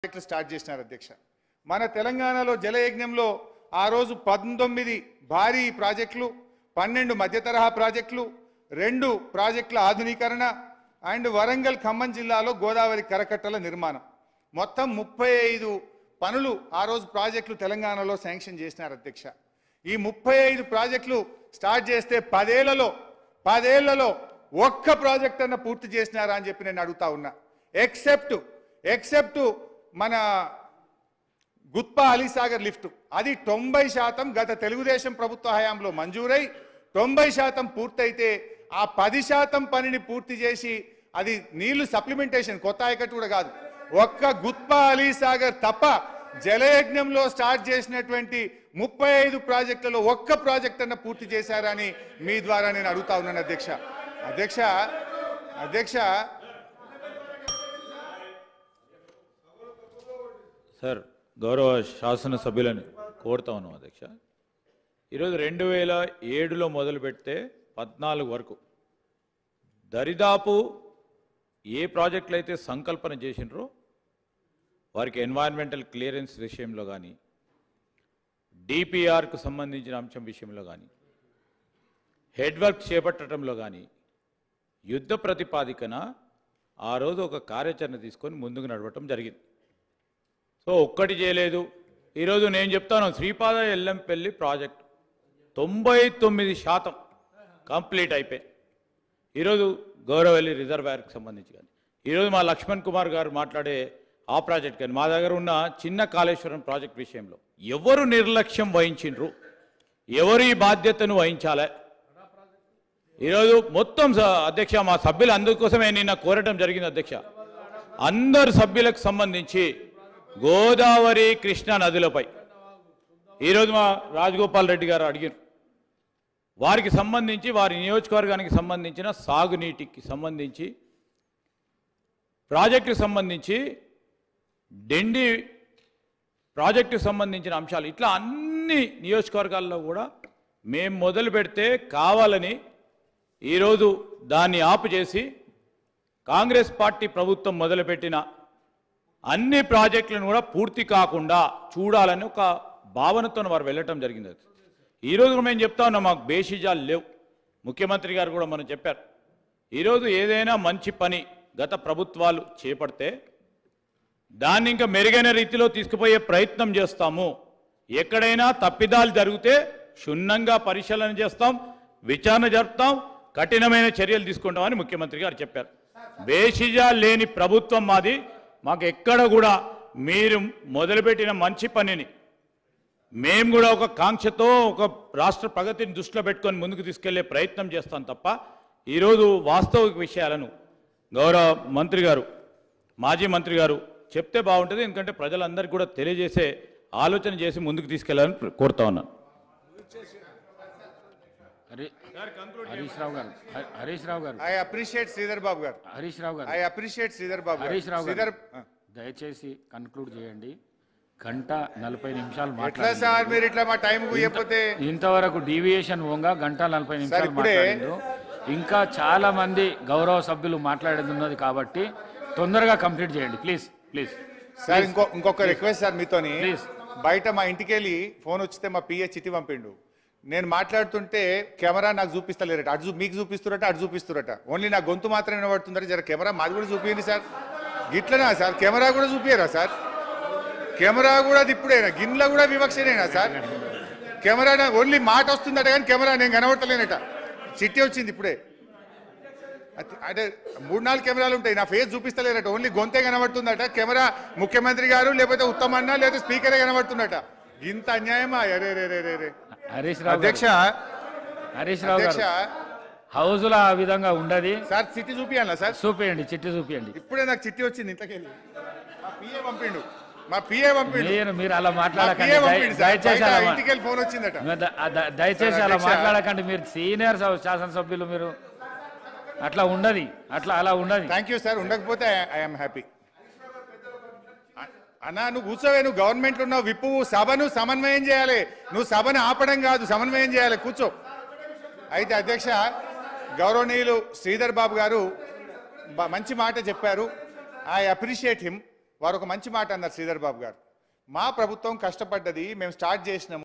ప్రాజెక్టులు స్టార్ట్ చేసినారు అధ్యక్ష. మన తెలంగాణలో జలయజ్ఞంలో ఆ రోజు 19 భారీ ప్రాజెక్టులు, 12 మధ్య తరహా ప్రాజెక్టులు, 2 ప్రాజెక్టుల ఆధునీకరణ అండ్ వరంగల్ ఖమ్మం జిల్లాలో గోదావరి కరకట్టల నిర్మాణం, మొత్తం 35 పనులు ఆ రోజు ప్రాజెక్టులు తెలంగాణలో శాంక్షన్ చేసినారు అధ్యక్ష. ఈ 35 ప్రాజెక్టులు స్టార్ట్ చేస్తే 10 ఏళ్లలో ఒక్క ప్రాజెక్ట్ అన్న పూర్తి చేసినారా అని చెప్పి నేను అడుగుతా ఉన్నా. ఎక్సెప్ట్ మన గుత్పా అలీసాగర్ లిఫ్ట్, అది 90% గత తెలుగుదేశం ప్రభుత్వ హయాంలో మంజూరై 90% పూర్తయితే ఆ 10% పనిని పూర్తి చేసి అది నీళ్లు సప్లిమెంటేషన్ కొత్త ఆయకట్టు కూడా కాదు, ఒక్క గుత్పా అలీసాగర్ తప్ప జలయజ్ఞంలో స్టార్ట్ చేసినటువంటి 35 ప్రాజెక్టులలో ఒక్క ప్రాజెక్ట్ అన్న పూర్తి చేశారని మీ ద్వారా నేను అడుగుతా ఉన్నాను అధ్యక్ష. సార్, గౌరవ శాసనసభ్యులను కోరుతా ఉన్నాం అధ్యక్ష. ఈరోజు 2007లో మొదలు పెడితే 14 వరకు దరిదాపు ఏ ప్రాజెక్టులు అయితే సంకల్పన చేసినారో వారికి ఎన్వైరన్మెంటల్ క్లియరెన్స్ విషయంలో కానీ, డిపిఆర్కు సంబంధించిన అంశం విషయంలో కానీ, హెడ్ వర్క్ చేపట్టడంలో కానీ యుద్ధ ప్రతిపాదికన ఆ రోజు ఒక కార్యాచరణ తీసుకొని ముందుకు నడవటం జరిగింది. సో ఒక్కటి చేయలేదు. ఈరోజు నేను చెప్తాను, శ్రీపాద ఎల్లంపల్లి ప్రాజెక్టు 99% కంప్లీట్ అయిపోయి ఈరోజు గౌరవల్లి రిజర్వాయర్కి సంబంధించి కానీ, ఈరోజు మా లక్ష్మణ్ కుమార్ గారు మాట్లాడే ఆ ప్రాజెక్ట్ కానీ, మా దగ్గర ఉన్న చిన్న కాళేశ్వరం ప్రాజెక్ట్ విషయంలో ఎవరు నిర్లక్ష్యం వహించిండ్రు, ఎవరు ఈ బాధ్యతను వహించాలి? ఈరోజు మొత్తం అధ్యక్ష, మా సభ్యులు అందుకోసమే నిన్న కోరటం జరిగింది అధ్యక్ష. అందరు సభ్యులకు సంబంధించి గోదావరి కృష్ణా నదులపై ఈరోజు మా రాజగోపాల్ రెడ్డి గారు అడిగారు, వారికి సంబంధించి వారి నియోజకవర్గానికి సంబంధించిన సాగునీటికి సంబంధించి, ప్రాజెక్టుకు సంబంధించి, డెండి ప్రాజెక్టుకు సంబంధించిన అంశాలు, ఇట్లా అన్ని నియోజకవర్గాల్లో కూడా మేము మొదలు పెడితే కావాలని ఈరోజు దాన్ని ఆపు చేసి కాంగ్రెస్ పార్టీ ప్రభుత్వం మొదలుపెట్టిన అన్ని ప్రాజెక్టులను కూడా పూర్తి కాకుండా చూడాలని ఒక భావనతో వారు వెళ్ళటం జరిగింది. ఈరోజు మేము చెప్తా ఉన్నాం, మాకు బేషిజాలు లేవు. ముఖ్యమంత్రి గారు కూడా మనం చెప్పారు, ఈరోజు ఏదైనా మంచి పని గత ప్రభుత్వాలు చేపడితే దాన్ని ఇంకా మెరుగైన రీతిలో తీసుకుపోయే ప్రయత్నం చేస్తాము. ఎక్కడైనా తప్పిదాలు జరిగితే క్షుణ్ణంగా పరిశీలన చేస్తాం, విచారణ జరుపుతాం, కఠినమైన చర్యలు తీసుకుంటామని ముఖ్యమంత్రి గారు చెప్పారు. బేషిజాలు లేని ప్రభుత్వం మాది. మాకు ఎక్కడ కూడా మీరు మొదలుపెట్టిన మంచి పనిని మేము కూడా ఒక కాంక్షతో ఒక రాష్ట్ర ప్రగతిని దృష్టిలో పెట్టుకొని ముందుకు తీసుకెళ్లే ప్రయత్నం చేస్తాం తప్ప ఈరోజు వాస్తవిక విషయాలను గౌరవ మంత్రి గారు, మాజీ మంత్రి గారు చెప్తే బాగుంటుంది. ఎందుకంటే ప్రజలందరికీ కూడా తెలియజేసే ఆలోచన చేసి ముందుకు తీసుకెళ్లాలని కోరుతా ఉన్నాను. హరీష్ రావు గారు, ఐ అప్రిషియేట్ శ్రీధర్ బాబు గారు. ఐ అప్రిషియేట్ శ్రీధర్ బాబు గారు. దయచేసి కన్క్లూడ్ చేయండి. 1:40 ఎట్లా సార్ మీరు ఇట్లా మా టైం ఇవ్వకపోతే? ఇంతవరకు డీవియేషన్ ఓంగా 1:40 మాట్లాడిండ్రు. ఇంకా చాలా మంది గౌరవ సభ్యులు మాట్లాడేది ఉన్నది కాబట్టి తొందరగా కంప్లీట్ చేయండి ప్లీజ్. సార్ ఇంకొక రిక్వెస్ట్ సార్ మీతోని, బయట మా ఇంటికి వెళ్ళి ఫోన్ వచ్చితే మా పిఏ చిట్టి పంపిండు, నేను మాట్లాడుతుంటే కెమెరా నాకు చూపిస్తలేరట, అటు మీకు చూపిస్తురట, అటు చూపిస్తురట, ఓన్లీ నా గొంతు మాత్రం వినబడుతుందట. జర కెమెరా మాది కూడా చూపించండి సార్. గిట్లనా సార్? కెమెరా కూడా చూపియరా సార్? కెమెరా కూడా ఇప్పుడేనా? గిన్నెలో కూడా వివక్షనేనా సార్? కెమెరా ఓన్లీ మాట వస్తుందట కానీ కెమెరా నేను కనబడతలేనట. చిట్టి వచ్చింది ఇప్పుడే. అంటే 3-4 కెమెరాలు ఉంటాయి, నా ఫేస్ చూపిస్తలేరట, ఓన్లీ గొంతే కనబడుతుందట. కెమెరా ముఖ్యమంత్రి గారు లేకపోతే ఉత్తమన్నా లేకపోతే స్పీకరే కనబడుతుందట. ఇంత అన్యాయమా? అరే అధ్యక్ష హౌస్ లో ఆ విధంగా ఉండదు సార్. చిట్టి చూపియాలా సార్? చూపియండి, చిట్టి చూపియండి. ఇప్పుడే నాకు చిట్టి వచ్చింది ఇంతకెళ్ళి. మా పిఏ పంపిండు. మీరు అలా మాట్లాడకండి ఇంటికెళ్ళి ఫోన్ వచ్చిందట. దయచేసి అలా మాట్లాడకండి. మీరు సీనియర్ శాసనసభ్యులు, మీరు అట్లా ఉండదు, అలా ఉండదు. Thank you sir. ఉండకపోతే ఐఎమ్ హ్యాపీ. అన్నా నువ్వు కూర్చోవే, నువ్వు గవర్నమెంట్లో ఉన్నావు, విప్పు సభను సమన్వయం చేయాలి. నువ్వు సభను ఆపడం కాదు, సమన్వయం చేయాలి. కూర్చో. అయితే అధ్యక్ష, గౌరవనీయులు శ్రీధర్ బాబు గారు మంచి మాట చెప్పారు. I appreciate him. వారు ఒక మంచి మాట అన్నారు శ్రీధర్ బాబు గారు. మా ప్రభుత్వం కష్టపడ్డది, మేము స్టార్ట్ చేసినాము.